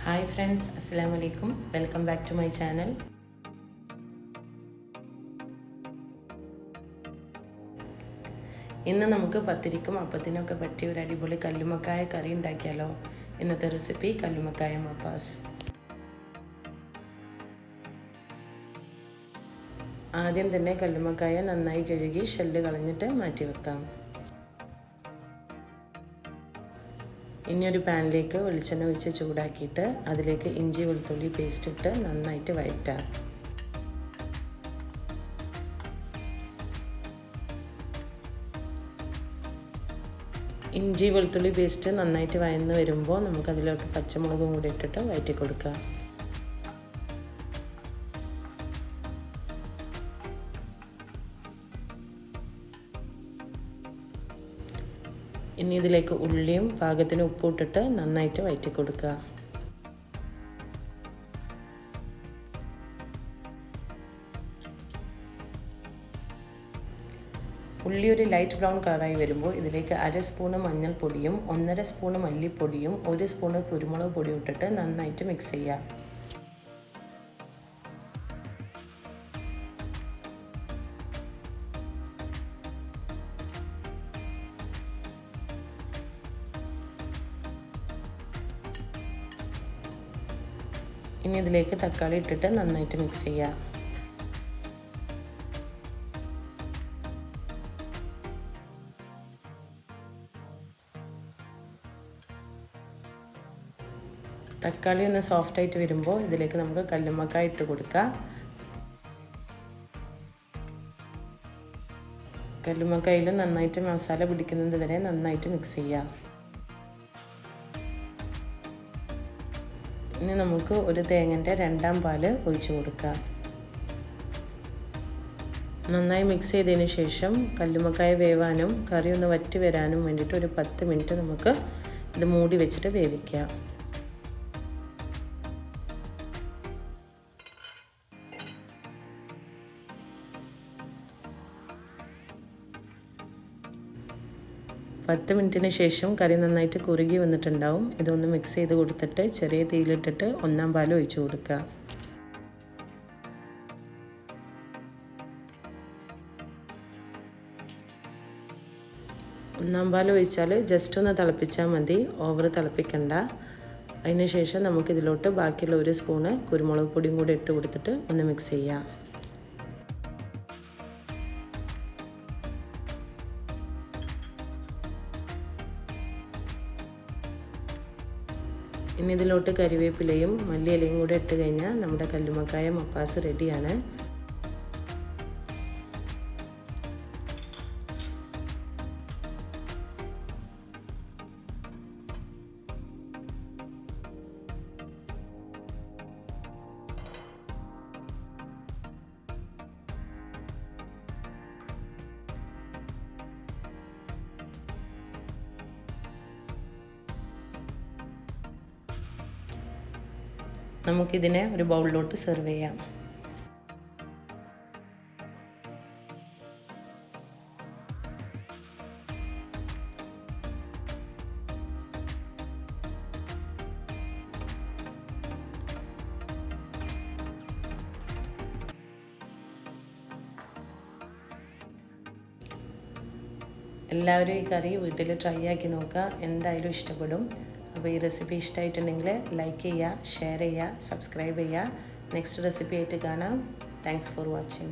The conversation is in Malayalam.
Hi friends, Assalamu alaikum. Welcome back to my channel. ഇന്ന് നമുക്ക് പത്തിരിക്കും അപ്പത്തിനൊക്കെ പറ്റിയ ഒരു അടിപൊളി കല്ലുമ്മക്കായ കറി ഉണ്ടാക്കിയാലോ. ഇന്നത്തെ റെസിപ്പി കല്ലുമ്മക്കായ മപ്പാസ്. ആദ്യം തന്നെ കല്ലുമ്മക്കായ നന്നായി കഴുകി ഷെല്ല് കളഞ്ഞിട്ട് മാറ്റി വെക്കാം. ഇനി ഒരു പാനിലേക്ക് വെളിച്ചെണ്ണ ഒഴിച്ച് ചൂടാക്കിയിട്ട് അതിലേക്ക് ഇഞ്ചി വെളുത്തുള്ളി പേസ്റ്റ് ഇട്ട് നന്നായിട്ട് വഴറ്റാം. ഇഞ്ചി വെളുത്തുള്ളി പേസ്റ്റ് നന്നായിട്ട് വഴന്ന് വരുമ്പോൾ നമുക്കതിലോട്ട് പച്ചമുളകും കൂടി ഇട്ടിട്ട് വഴറ്റി കൊടുക്കാം. ഇനി ഇതിലേക്ക് ഉള്ളിയും പാകത്തിന് ഉപ്പിട്ടിട്ട് നന്നായിട്ട് വഴറ്റി കൊടുക്കുക. ഉള്ളി ഒരു ലൈറ്റ് ബ്രൗൺ കളറായി വരുമ്പോൾ ഇതിലേക്ക് 1/2 സ്പൂണ് മഞ്ഞൾപ്പൊടിയും 1.5 സ്പൂണ് മല്ലിപ്പൊടിയും 1 സ്പൂണ് കുരുമുളക് പൊടിയും ഇട്ടിട്ട് നന്നായിട്ട് മിക്സ് ചെയ്യുക. ഇനി ഇതിലേക്ക് തക്കാളി ഇട്ടിട്ട് നന്നായിട്ട് മിക്സ് ചെയ്യുക. തക്കാളി ഒന്ന് സോഫ്റ്റായിട്ട് വരുമ്പോൾ ഇതിലേക്ക് നമുക്ക് കല്ലുമ്മക്കായ ഇട്ട് കൊടുക്കാം. കല്ലുമ്മക്കായയിൽ നന്നായിട്ട് മസാല പിടിക്കുന്നത് വരെ നന്നായിട്ട് മിക്സ് ചെയ്യുക. ഇനി നമുക്ക് ഒരു തേങ്ങൻ്റെ 2ാം പാല് ഒഴിച്ചു കൊടുക്കാം. നന്നായി മിക്സ് ചെയ്തതിന് ശേഷം കല്ലുമ്മക്കായ വേവാനും കറി ഒന്ന് വറ്റി വരാനും വേണ്ടിയിട്ട് ഒരു 10 മിനിറ്റ് നമുക്ക് ഇത് മൂടി വെച്ചിട്ട് വേവിക്കാം. പത്ത് മിനിറ്റിന് ശേഷം കറി നന്നായിട്ട് കുറുകി വന്നിട്ടുണ്ടാവും. ഇതൊന്ന് മിക്സ് ചെയ്ത് കൊടുത്തിട്ട് ചെറിയ തീയിലിട്ടിട്ട് 1ാം പാൽ ഒഴിച്ചു കൊടുക്കുക. 1ാം പാൽ ഒഴിച്ചാൽ ജസ്റ്റ് ഒന്ന് തിളപ്പിച്ചാൽ മതി, ഓവർ തിളപ്പിക്കണ്ട. അതിന് ശേഷം നമുക്കിതിലോട്ട് ബാക്കിയുള്ള 1 സ്പൂണ് കുരുമുളക് പൊടിയും കൂടി ഇട്ട് കൊടുത്തിട്ട് ഒന്ന് മിക്സ് ചെയ്യാം. ഇനി ഇതിലോട്ട് കരിവേപ്പിലയും മല്ലിയിലയും കൂടെ ഇട്ട് കഴിഞ്ഞാൽ നമ്മുടെ കല്ലുമ്മക്കായ മപ്പാസ് റെഡിയാണ്. നമുക്കിതിനെ ഒരു ബൗളിലോട്ട് സെർവ് ചെയ്യാം. എല്ലാവരും ഈ കറി വീട്ടിൽ ട്രൈ ആക്കി നോക്കുക, എന്തായാലും ഇഷ്ടപ്പെടും. അപ്പോൾ ഈ റെസിപ്പി ഇഷ്ടമായിട്ടുണ്ടെങ്കിൽ ലൈക്ക് ചെയ്യുക, ഷെയർ ചെയ്യുക, സബ്സ്ക്രൈബ് ചെയ്യുക. നെക്സ്റ്റ് റെസിപ്പി ആയിട്ട് കാണാം. Thanks for watching.